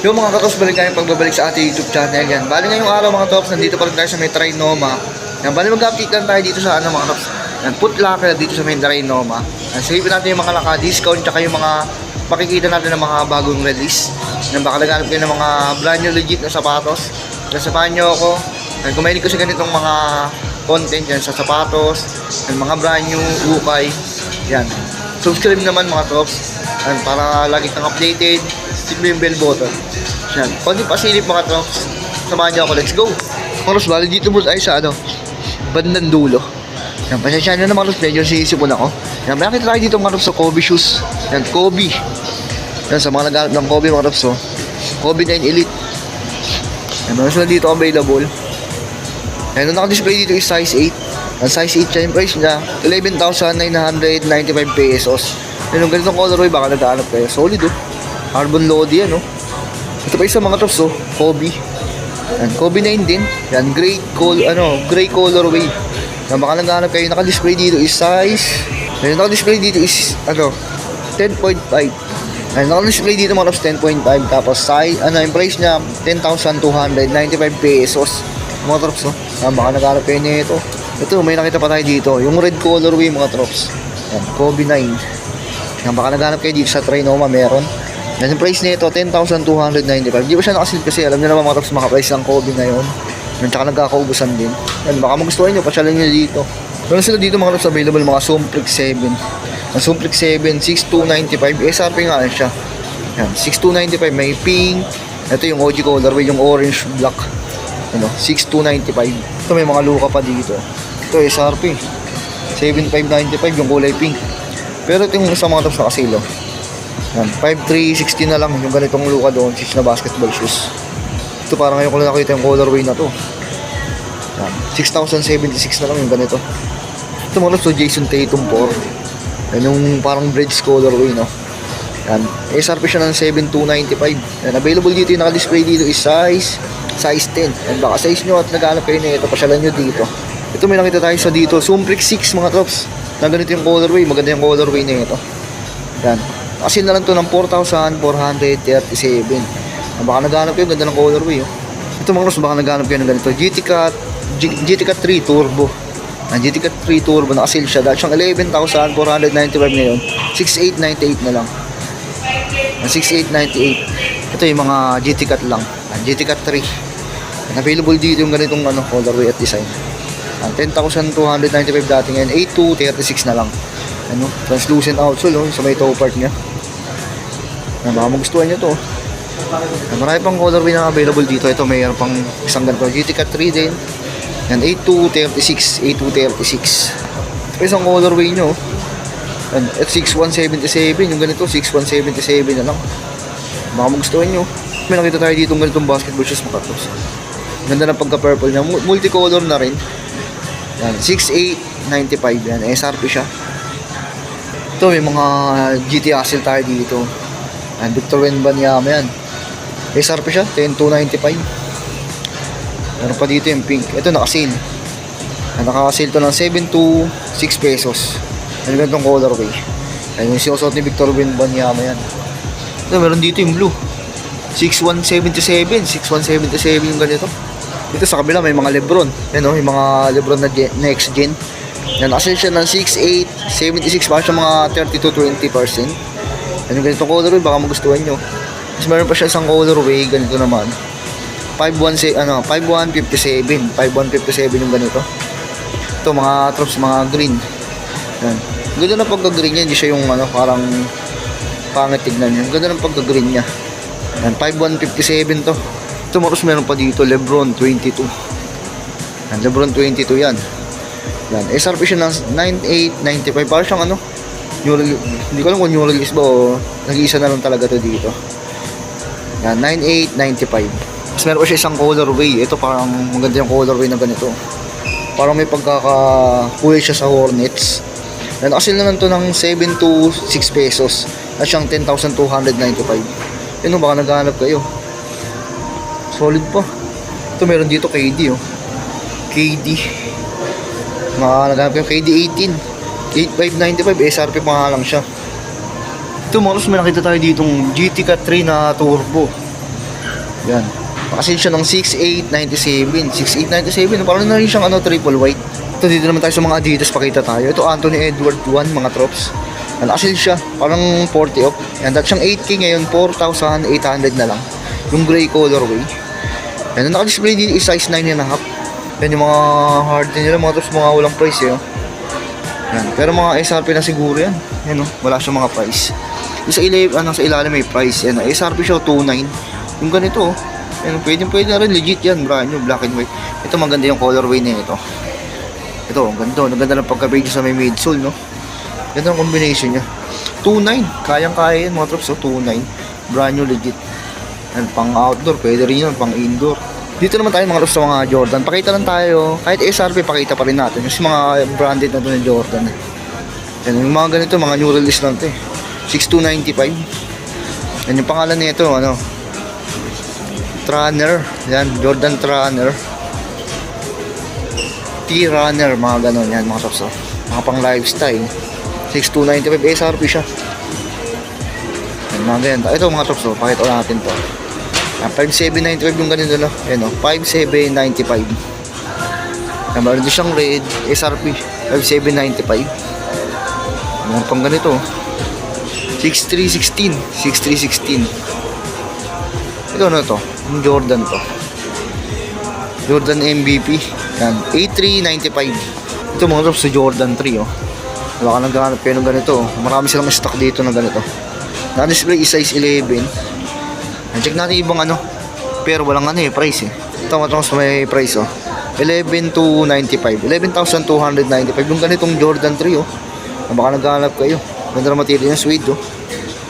Yung mga katops, balik kayong pagbabalik sa ating YouTube channel yan. Bali ngayong araw mga tops, nandito pa rin tayo sa may Trinoma. Yan, bali mag-update lang tayo dito sa mga tops. Yan, put locker dito sa may Trinoma. Yan, save natin yung mga naka-discount tsaka yung mga makikita natin ng mga bagong release. Yan, baka naghanap kayo ng mga brand new legit na sapatos. Yan, samahan nyo ako. Yan, kung mahilig ko sa ganitong mga content yan sa sapatos, yan, mga brand new, ukay. Yan, subscribe naman mga tops. Yan, para lagi kang updated. Click mo yung bell button. Yan. Konti pasilip mga trops. Samahan niyo ako. Let's go. Mga trops, bali dito mo tayo sa bandang dulo. Yan. Pasensya nyo na mga trops. Medyo sinisipon ako. Yan. May nakita tayo dito mga trops sa Kobe shoes. Yan. Kobe. Yan. Sa mga naghanap ng Kobe mga trops. Kobe 9 Elite. Yan. Meron sila dito available. Yan. Nung naka-display dito is size 8. Ang size 8 siya yung price niya. 11,995 pesos. Yan. Yung ganitong colorway baka naghahanap kayo. Solid Carbon load yan Ito pa isa mga tops Kobe. Yan, Kobe 9 din. Yan, gray colorway. Yan, baka naghahanap kayo. Naka-display dito is size. Yan, naka-display dito is 10.5. Yan, naka-display dito mga tops 10.5. Tapos size, yung price niya 10,295 pesos. Mga tops Yan, baka naghahanap kayo nito. Ito, may nakita pa tayo dito. Yung red colorway mga tops. Yan, Kobe 9. Yan, baka naghahanap kayo dito sa Trinoma meron. Yan yung price nito, 10,295. Di ba siya nakasil kasi alam niyo naman mga tops, maka-price lang Kobe ngayon. Yan, tsaka nagkakaubusan din. Yan, baka magustuhan nyo, pasyalan nyo dito. Meron sila dito mga tops available, mga Sumprix 7. Ang Sumprix 7, 6,295. SRP nga siya. Yan, 6,295. May pink. Ito yung OG colorway, yung orange black. 6,295. Ito may mga luka pa dito. Ito SRP. 7,595 yung kulay pink. Pero ito yung sa mga tops nakasilo. Yan, 5,360 na lang yung ganitong luka doon, na basketball shoes. Ito parang ngayon ko lang nakita yung colorway na to. Yan, 6,076 na lang yung ganito. Ito mga to Jason Tatum 4. Yan yung parang bridge colorway Yan, SRP siya ng 7,295. Yan, available dito yung naka-display dito is size 10. Yan, baka size nyo at naghanap kayo na ito, pasyalan nyo dito. Ito may nakita tayo sa dito, Sumprix 6 mga trops. Na ganito yung colorway, maganda yung colorway na ito. Yan. Kasi na lang to ng 4,437. Baka naghanap kayo, ganda ng colorway Ito mga cross, baka naghanap kayo ng ganito. GT-Cat 3 Turbo. Ang GT-Cat 3 Turbo, naka-sale siya. Dahil siyang 11,495 ngayon. 6,898 na lang. 6,898. Ito yung mga GT-Cat lang. GT-Cat 3. Available dito yung ganitong colorway at design. 10,295 dati ngayon. 8,236 na lang. Translucent outsole sa may toe part niya. Baka magustuhan nyo to. Marami pang colorway na available dito. Ito mayroon pang isang ganito, GT-Cat 3 din. Yan, 8,236. Ito isang colorway nyo. Yan, at 6,177. Yung ganito 6,177 na lang. Baka magustuhan nyo. May nakita tayo dito ng ganitong basketball shoes mga tops. Ganda ng pagka-purple niya. Multicolor na rin. Yan, 6,895. Yan, SRP siya. Ito may mga GT Hassel tayo dito. Yan, Victor Wembanyama yan. SRP siya, 10,295. Meron pa dito yung pink. Ito naka-sale. Naka-sale to ng 7 to 6 pesos. Yan ganitong colorway. Yan yung sinusot ni Victor Wembanyama yan. Ito meron dito yung blue. 6,177 yung ganito. Dito sa kabila may mga Lebron. Yan yung mga Lebron na next gen. Yan, naka-sale siya ng 6,876 para sa mga 30 to 20%. Yan yung ganitong colorway, baka magustuhan nyo. Mas meron pa siya isang colorway, ganito naman. 5,157 yung ganito. Ito mga trops, mga green. Yan. Ganda na pagka-green niya, hindi siya yung parang pangit tignan niya. Ganda ng pagka-green niya. Yan, 5,157 to. Ito mga trops, meron pa dito, Lebron 22. Yan, Lebron 22 yan. Yan, SRP siya ng 9,895. Parang siyang hindi ko alam kung new release ba o nag-iisa na lang talaga to dito. Yan, 9,895. Tapos meron pa siya isang colorway. Ito parang maganda yung colorway na ganito. Parang may pagkakakulay siya sa Hornets. Yan, nakasil naman to ng 7 to 6 pesos. At siyang 10,295. Yun, baka naghahanap kayo. Solid pa. Ito meron dito KD KD. Naghanap kayo KD 18. 8,595 SRP pa nga lang siya. Ito mga may nakita tayo ditong GT-Cat 3 na turbo. Yan. Kasi siya ng 6897. 6897. Parang na rin siyang triple white. Ito dito naman tayo sa mga Adidas. Pakita tayo. Ito Anthony Edward 1 mga trops. Actually siya. Parang 40 off. Yan. Dati siyang 8K ngayon. 4,800 na lang. Yung gray colorway. Yan. Naka-display dito is size 9.5. Yan yung mga hard nila. Mga trops mga walang price eh. Yan. Pero mga SRP na siguro yan. Yan wala siyang mga price. Yung sa ilalim may price. Yan. SRP siya 2.9. Yung ganito Yan, pwede na rin, legit yan, brand new, black and white. Ito maganda yung colorway na ito. Ito, ganda ng pagka-beige sa may midsole, no? Ganda ang combination niya. 2.9, kayang-kaya yan mga trops, 2.9. Brand new, legit. Yan, pang outdoor, pwede rin yun, pang indoor. Dito naman tayo mga trops sa mga Jordan. Pakita lang tayo, kahit SRP, pakita pa rin natin. Yung mga branded na ito ng Jordan. Yan, yung mga ganito, mga new release lang ito 6295. Yan yung pangalan nito, Trunner, yan, Jordan Trunner, T-Runner, mga ganon yan mga tops, mga pang lifestyle. 6295 SRP siya. Yan, mga ganyan. Ito mga tops, pakita natin to. 5795 yung ganito no. Yan 5795. Yan, meron din siyang red SRP 5795. Yan pang ganito 6316. Ito to? Yung Jordan to. Jordan MVP. Yan. A395. Ito mga drops sa Jordan 3 Wala ka naghahanap kayo ng ganito. Marami silang stock dito na ganito. Na-display is size 11. Check natin ibang pero walang price Ito mga drops may price 11,295. 11,295. Yung ganitong Jordan 3 Baka naghahanap kayo. Ganda na material yung suede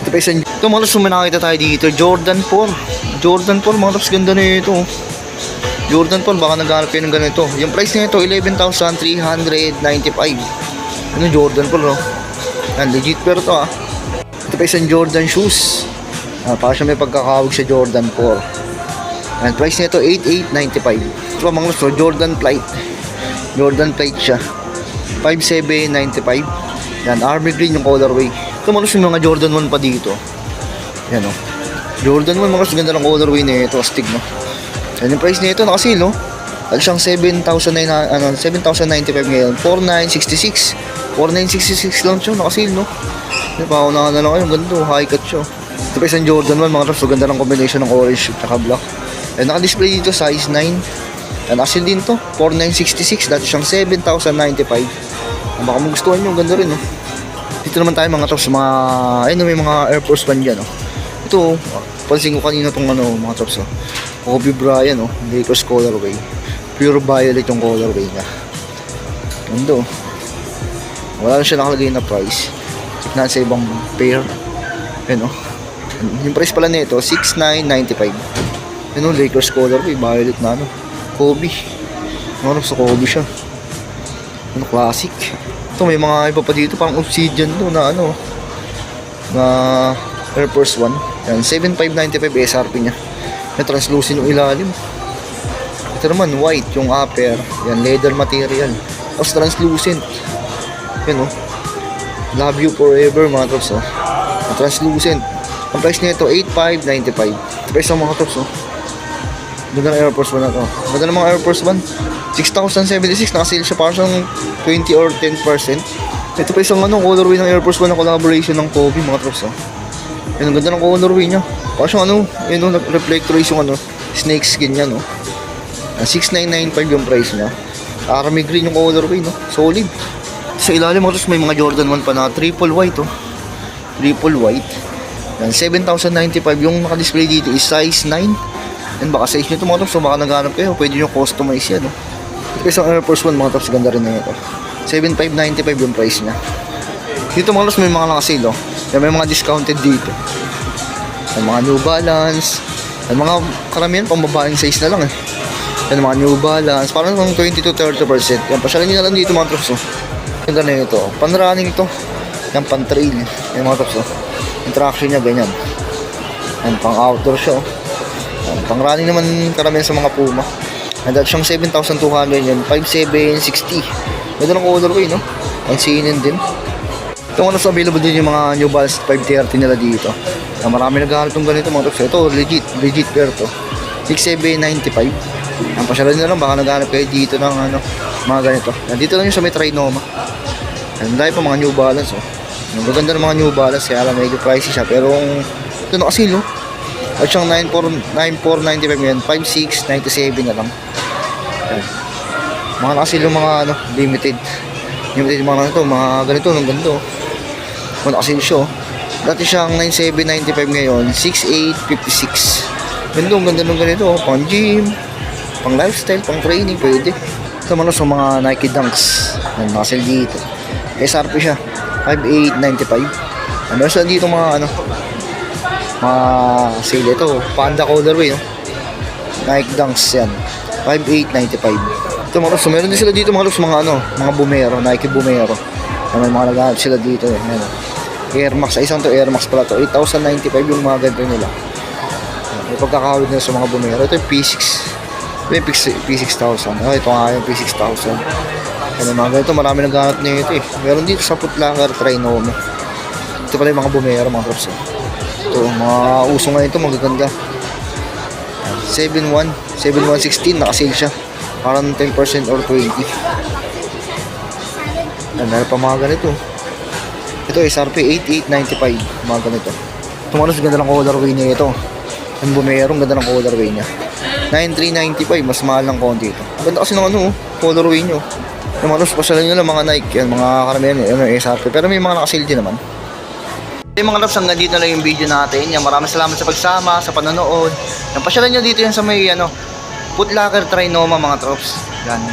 Ito pa isang ito mga loves, nakakita tayo dito Jordan 4 mga loves, ganda na ito Jordan 4, baka naghanap kayo ng ganito. Yung price nito 11,395. Jordan 4 yan, legit pero to Ito pa isang Jordan shoes para siya may pagkakawag sa Jordan 4 yan, price nito 8895. Ito mga loves, Jordan plate siya 5795. Yan, army green yung colorway. Ito mga yung mga Jordan 1 pa dito. Yan Jordan 1 mga ganda ng colorway na ito, astig Yan yung price nito nakasil At siyang 7,095 ngayon. 4,966. 4,966 lang siya nakasil Paunahan na lang kayo, ganda high cut siya. Ito pa isang Jordan 1 mga trops, ganda ng combination ng orange at black. Yan naka-display dito size 9. Yan nakasil din to 4,966. Dati siyang 7,095. Baka magustuhan nyo, ganda rin Dito naman tayo mga trops, may mga Air Force One dyan Ito, pansin ko kanina itong mga trops Kobe Bryant Lakers colorway. Pure violet yung colorway niya. Ganda Wala lang siya nakalagay na price. Check natin sa ibang pair. Yan yung price pala nito 6,995. Yan Lakers colorway, violet na Kobe. Mga trops, Kobe siya. Classic. Ito may mga iba pa dito parang obsidian na Air Force One. Yan 7,595 SRP nya. May translucent yung ilalim. Ito naman white yung upper. Yan leather material. Tapos translucent. Yan Love you forever mga trops translucent. Ang price nito 8,595. Price ng mga trops Ganda ng Air Force One na to. Ganda ng mga Air Force One 6,076. Nakasale siya parang 20 or 10%. Ito pa isang colorway ng Air Force One na collaboration ng Kobe mga trops Yan, ang ganda ng colorway niya. Parang reflectorize yung snake skin niya 6,995 yung price niya. Army green yung colorway solid. Sa ilalim mga trops may mga Jordan 1 pa na triple white Triple white. Yan 7,095 yung naka-display dito is size 9. Yan baka size nyo ito mga trops, baka naghanap kayo, pwede nyo customize yan Ito isang Air Force One mga trops, ganda rin na ito 7,595 yung price nya. Dito mga trops may mga nakasale Yan, may mga discounted dito. Yan mga New Balance. Yan mga karamihan pang babaeng size na lang Yan mga New Balance, parang 20 to 30%. Yan, pasyalan nyo na lang dito mga trops Ganda na ito, pan-running to. Yan, pan-trail. Yan mga trops yung traction nya ganyan. Yan, pang-outdoor siya Yan, pang-running naman karamihan sa mga Puma. And that's siyang 7,200 yan, 5,760. Ganda ng colorway ang sinin din. Ito mga trops, available din yung mga New Balance 530 nila dito. Marami naghahanap ng ganito mga trops. Ito legit pair to. 6,795. Ang pasyalan nyo lang, baka naghanap kayo dito ng ano, mga ganito. Nandito lang yung sa may Trinoma. Ang dahil pa mga New Balance, oh. Ang maganda ng mga New Balance, kaya lang medyo pricey siya. Pero ito na kasi, no? At siyang 9,495 ngayon, 5,697 na lang. Ayan. Mga nakasil yung mga ano, limited yung mga ito, mga ganito, ng ganito. Mga nakasil siya, oh. Dati siyang 9,795 ngayon, 6,856. Ganda ng ganito, oh. Pang gym, pang lifestyle, pang training, pwede. Ito man sa mga Nike Dunks. Yan, nakasil dito. SRP siya, 5,895. Meron sila dito mga ano, mga sale ito, Panda colorway, no? Nike Dunks yan, 5,895. Ito mga so meron din sila dito mga looks, mga ano, mga Bumero, Nike Bumero. May mga naghahanap sila dito, eh. Ano, Air Max, isang to Air Max pala to, 8,095 yung mga ganito nila. May pagkakawid nila sa mga Bumero. Ito yung P6, ito yung P6000. Oh, ito nga yung P6000. Ano mga ganito, marami naghahanap nyo ito, eh. Meron dito sa Putlaker, Trinoma. Ito pala yung mga Bumero, mga crops, eh. Ito, mga uso nga ito, magaganda. 7,116, nakasale siya. Parang 10% or 20. Meron pa mga ganito. Ito SRP 8,895, mga ganito. Tumalos, ganda ng colorway niya ito. Ang Bumero, ganda ng colorway niya. 9,395, mas mahal ng konti ito. Ganda kasi ng ano, colorway niyo. Tumalos, pasalan nyo lang mga Nike, yan, mga karamihan yun, SRP. Pero may mga nakasale din naman. Yung mga loves, hanggang dito na yung video natin. Yan, maraming salamat sa pagsama, sa panonood. Yan, pasyalan nyo dito yan sa may ano, Putlaker Trinoma, mga trops. Yan.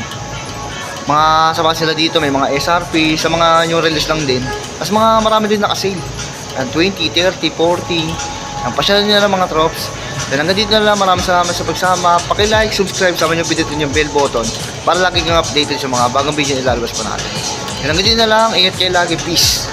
Mga sabang sila dito, may mga SRP, sa mga new release lang din. Tapos mga marami din nakasale. Yan, 20, 30, 40. Yan, pasyalan nyo na lang mga trops. Yan, hanggang dito na lang, maraming salamat sa pagsama. Paki-like, subscribe, sama nyo, pindutin yung bell button para lagi kang updated sa mga bagong video na ilalabas pa natin. Yan, hanggang dito na lang, ingat kayo lagi, peace.